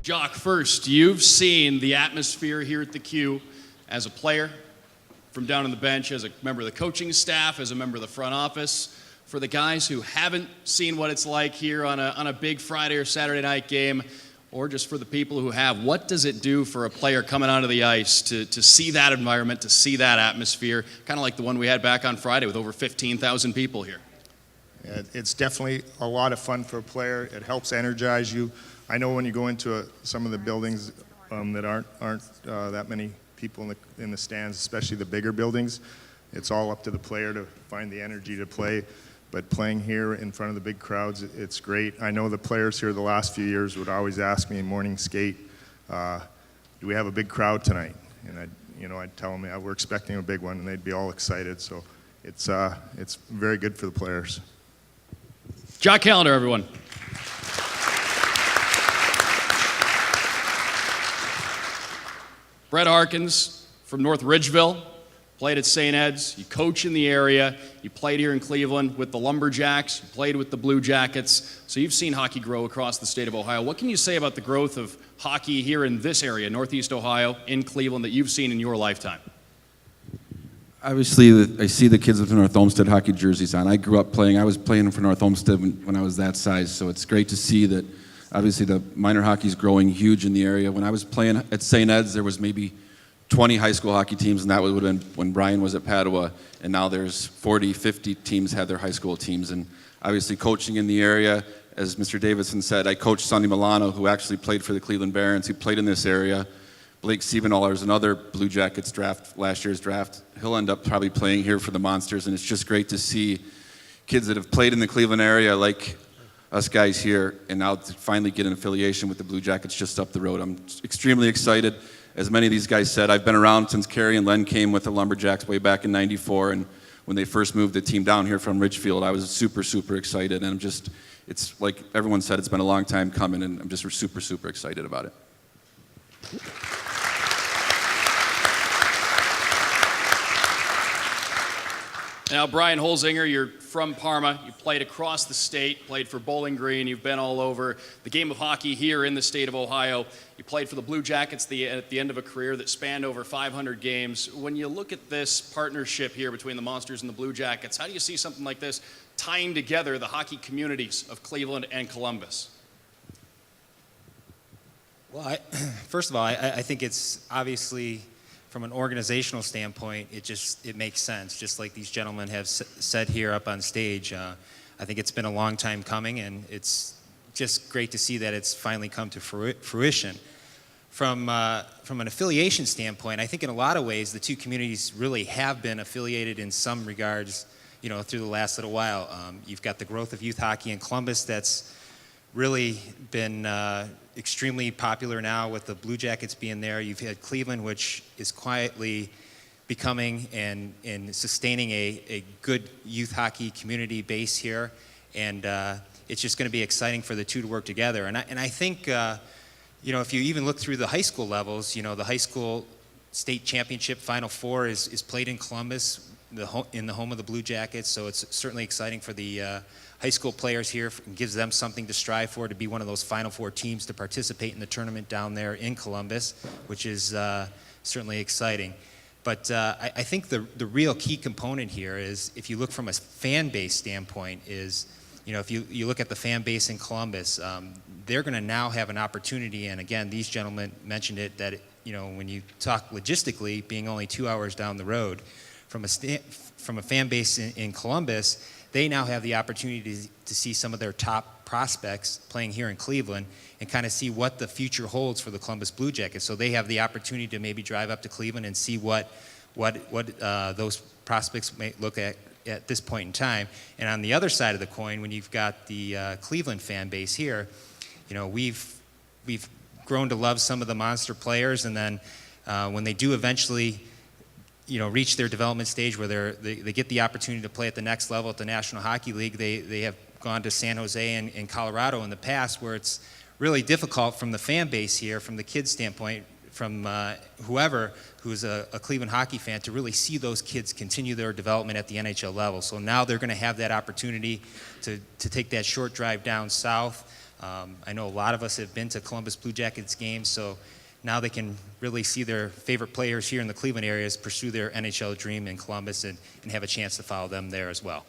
Jock, first, you've seen the atmosphere here at the Q as a player, from down on the bench, as a member of the coaching staff, as a member of the front office. For the guys who haven't seen what it's like here on a big Friday or Saturday night game, or just for the people who have, what does it do for a player coming onto the ice to see that environment, to see that atmosphere, kind of like the one we had back on Friday with over 15,000 people here? Yeah, it's definitely a lot of fun for a player. It helps energize you. I know when you go into some of the buildings that aren't that many people in the stands, especially the bigger buildings, it's all up to the player to find the energy to play. But playing here in front of the big crowds, it's great. I know the players here the last few years would always ask me in morning skate, do we have a big crowd tonight? And I'd tell them, yeah, we're expecting a big one, and they'd be all excited. So it's very good for the players. Jock Callander, everyone. Brett Harkins from North Ridgeville, played at St. Ed's. You coach in the area. You played here in Cleveland with the Lumberjacks. You played with the Blue Jackets. So you've seen hockey grow across the state of Ohio. What can you say about the growth of hockey here in this area, Northeast Ohio, in Cleveland, that you've seen in your lifetime? Obviously, I see the kids with the North Olmsted hockey jerseys on. I grew up playing. I was playing for North Olmsted when I was that size, so it's great to see that. Obviously, the minor hockey is growing huge in the area. When I was playing at St. Ed's, there was maybe 20 high school hockey teams, and that would have been when Brian was at Padua, and now there's 40, 50 teams have their high school teams. And obviously coaching in the area, as Mr. Davidson said, I coached Sonny Milano, who actually played for the Cleveland Barons, who played in this area. Blake Siebenaller is another Blue Jackets draft, last year's draft. He'll end up probably playing here for the Monsters, and it's just great to see kids that have played in the Cleveland area, like us guys here, and now to finally get an affiliation with the Blue Jackets just up the road. I'm extremely excited. As many of these guys said, I've been around since Kerry and Len came with the Lumberjacks way back in '94, and when they first moved the team down here from Ridgefield, I was super, super excited, and it's like everyone said, it's been a long time coming, and I'm just super, super excited about it. Now, Brian Holzinger, you're from Parma. You played across the state, played for Bowling Green. You've been all over the game of hockey here in the state of Ohio. You played for the Blue Jackets at the end of a career that spanned over 500 games. When you look at this partnership here between the Monsters and the Blue Jackets, how do you see something like this tying together the hockey communities of Cleveland and Columbus? Well, first of all, I think it's obviously, from an organizational standpoint, it makes sense. Just like these gentlemen have said here up on stage, I think it's been a long time coming, and it's just great to see that it's finally come to fruition. From an affiliation standpoint, I think in a lot of ways the two communities really have been affiliated in some regards, through the last little while. You've got the growth of youth hockey in Columbus that's really been extremely popular now with the Blue Jackets being there. You've had Cleveland, which is quietly becoming and sustaining a good youth hockey community base here, and it's just going to be exciting for the two to work together. And I think, if you even look through the high school levels, the high school state championship Final Four is played in Columbus, in the home of the Blue Jackets, so it's certainly exciting for the high school players here, and gives them something to strive for, to be one of those Final Four teams to participate in the tournament down there in Columbus, which is certainly exciting. But I think the real key component here is, if you look from a fan base standpoint, is, if you look at the fan base in Columbus, they're going to now have an opportunity, and again, these gentlemen mentioned it, that when you talk logistically, being only 2 hours down the road, from a fan base in Columbus, they now have the opportunity to see some of their top prospects playing here in Cleveland and kind of see what the future holds for the Columbus Blue Jackets. So they have the opportunity to maybe drive up to Cleveland and see what those prospects may look at this point in time. And on the other side of the coin, when you've got the Cleveland fan base here, we've grown to love some of the monster players, and then when they do eventually reach their development stage where they get the opportunity to play at the next level at the National Hockey League, they have gone to San Jose and Colorado in the past, where it's really difficult from the fan base here, from the kids' standpoint, from whoever who's a Cleveland hockey fan, to really see those kids continue their development at the NHL level. So now they're going to have that opportunity to take that short drive down south I know a lot of us have been to Columbus Blue Jackets games, so now they can really see their favorite players here in the Cleveland areas pursue their NHL dream in Columbus and have a chance to follow them there as well.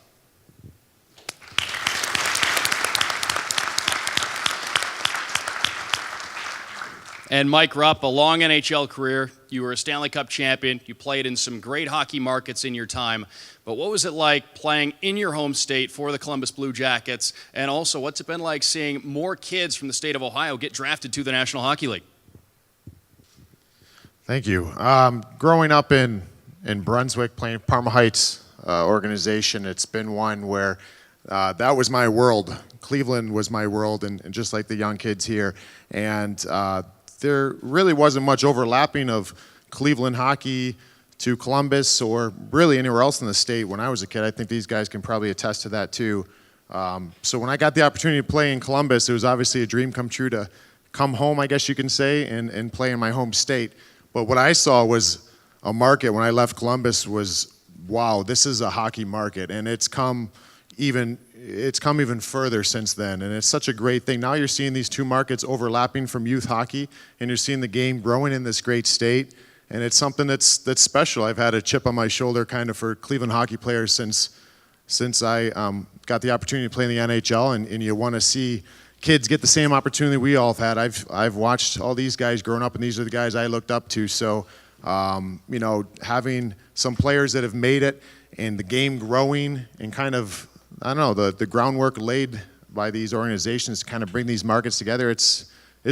And Mike Rupp, a long NHL career. You were a Stanley Cup champion. You played in some great hockey markets in your time. But what was it like playing in your home state for the Columbus Blue Jackets? And also, what's it been like seeing more kids from the state of Ohio get drafted to the National Hockey League? Thank you. Growing up in Brunswick, playing Parma Heights organization, it's been one where that was my world. Cleveland was my world, and just like the young kids here. And there really wasn't much overlapping of Cleveland hockey to Columbus or really anywhere else in the state when I was a kid. I think these guys can probably attest to that too. So when I got the opportunity to play in Columbus, it was obviously a dream come true to come home, I guess you can say, and play in my home state. But what I saw was a market when I left Columbus was, wow, this is a hockey market, and it's come even further since then, and it's such a great thing. Now you're seeing these two markets overlapping from youth hockey, and you're seeing the game growing in this great state, and it's something that's special. I've had a chip on my shoulder kind of for Cleveland hockey players since I got the opportunity to play in the NHL, and you want to see kids get the same opportunity we all have had. I've watched all these guys growing up, and these are the guys I looked up to. So, having some players that have made it and the game growing and kind of, I don't know, the groundwork laid by these organizations to kind of bring these markets together, it's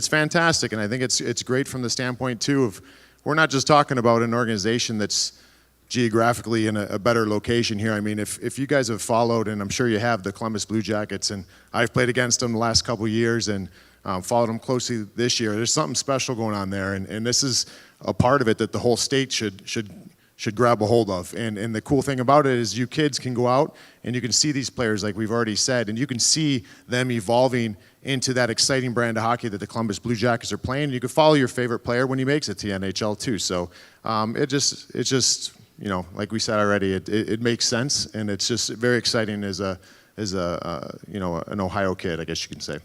fantastic. And I think it's great from the standpoint, too, of we're not just talking about an organization that's geographically in a better location here. I mean, if you guys have followed, and I'm sure you have, the Columbus Blue Jackets, and I've played against them the last couple of years and followed them closely this year, there's something special going on there. And this is a part of it that the whole state should grab a hold of. And the cool thing about it is you kids can go out and you can see these players, like we've already said, and you can see them evolving into that exciting brand of hockey that the Columbus Blue Jackets are playing. You can follow your favorite player when he makes it to the NHL too. So it just like we said already, it makes sense, and it's just very exciting as an Ohio kid, I guess you can say.